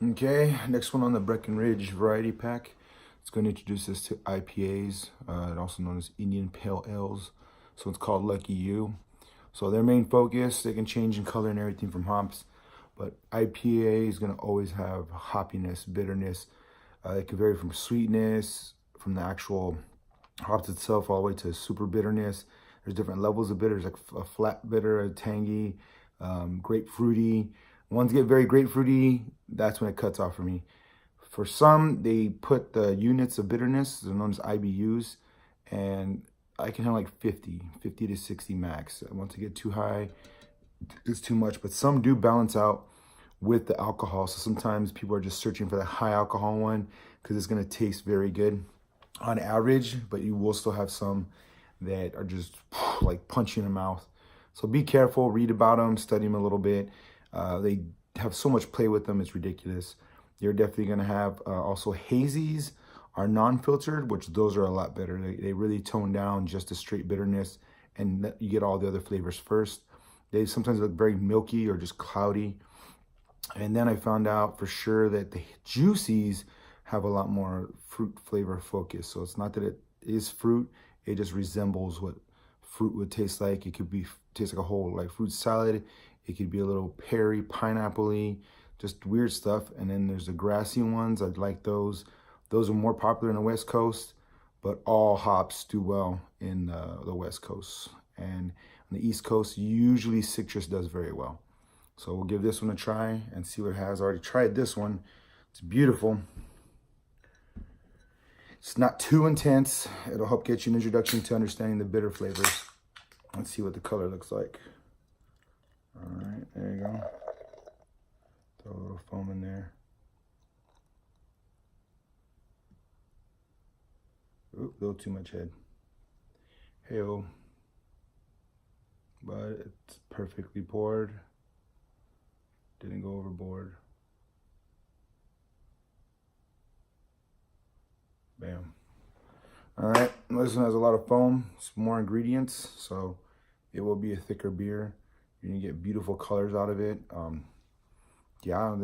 Okay, next one on the Breckenridge variety pack. It's going to introduce us to IPAs, also known as Indian Pale Ales. So it's called Lucky U. So their main focus, they can change in color and everything from hops, but IPA is going to always have hoppiness, bitterness. It can vary from sweetness, from the actual hops itself, all the way to super bitterness. There's different levels of bitters, like a flat bitter, a tangy, grapefruity. Ones get very grapefruity, that's when it cuts off for me. For some, they put the units of bitterness, they're known as IBUs, and I can have like 50 to 60 max. Once I get too high, it's too much, but some do balance out with the alcohol. So sometimes people are just searching for the high alcohol one because it's gonna taste very good on average, but you will still have some that are just like punching in the mouth. So be careful, read about them, study them a little bit. They have so much play with them, it's ridiculous. You're definitely gonna have also hazies are non-filtered, which those are a lot better. They really tone down just the straight bitterness and you get all the other flavors first. They sometimes look very milky or just cloudy. And then I found out for sure that the juicies have a lot more fruit flavor focus. So it's not that it is fruit, it just resembles what fruit would taste like. It could be taste like a whole like fruit salad. It could be a little peary, pineapple-y, just weird stuff. And then there's the grassy ones. I like those. Those are more popular in the West Coast, but all hops do well in the West Coast. And on the East Coast, usually citrus does very well. So we'll give this one a try and see what it has. I already tried this one. It's beautiful. It's not too intense. It'll help get you an introduction to understanding the bitter flavors. Let's see what the color looks like. All right, there you go. Throw a little foam in there. Oop, a little too much head. Hey-oh. But it's perfectly poured. Didn't go overboard. Bam. All right, this one has a lot of foam. It's more ingredients, so it will be a thicker beer. You're gonna get beautiful colors out of it. Yeah,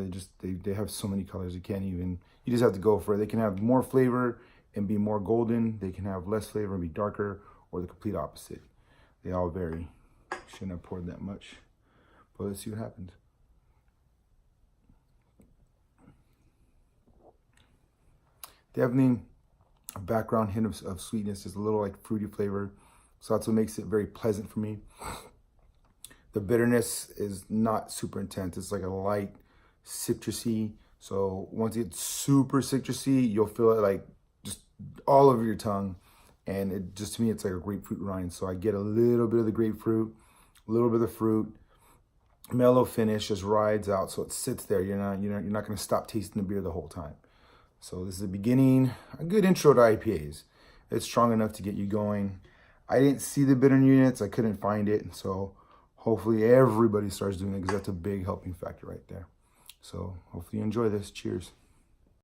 they have so many colors. You just have to go for it. They can have more flavor and be more golden. They can have less flavor and be darker, or the complete opposite. They all vary. Shouldn't have poured that much, but let's see what happens. Definitely a background hint of sweetness, just a little like fruity flavor. So that's what makes it very pleasant for me. The bitterness is not super intense. It's like a light citrusy. So once it gets super citrusy, you'll feel it like just all over your tongue. And it just, to me, it's like a grapefruit rind. So I get a little bit of the grapefruit, a little bit of the fruit, mellow finish, just rides out. So it sits there. You're not gonna stop tasting the beer the whole time. So this is the beginning, a good intro to IPAs. It's strong enough to get you going. I didn't see the bitter units, I couldn't find it. So hopefully everybody starts doing it because that's a big helping factor right there. So hopefully you enjoy this. Cheers.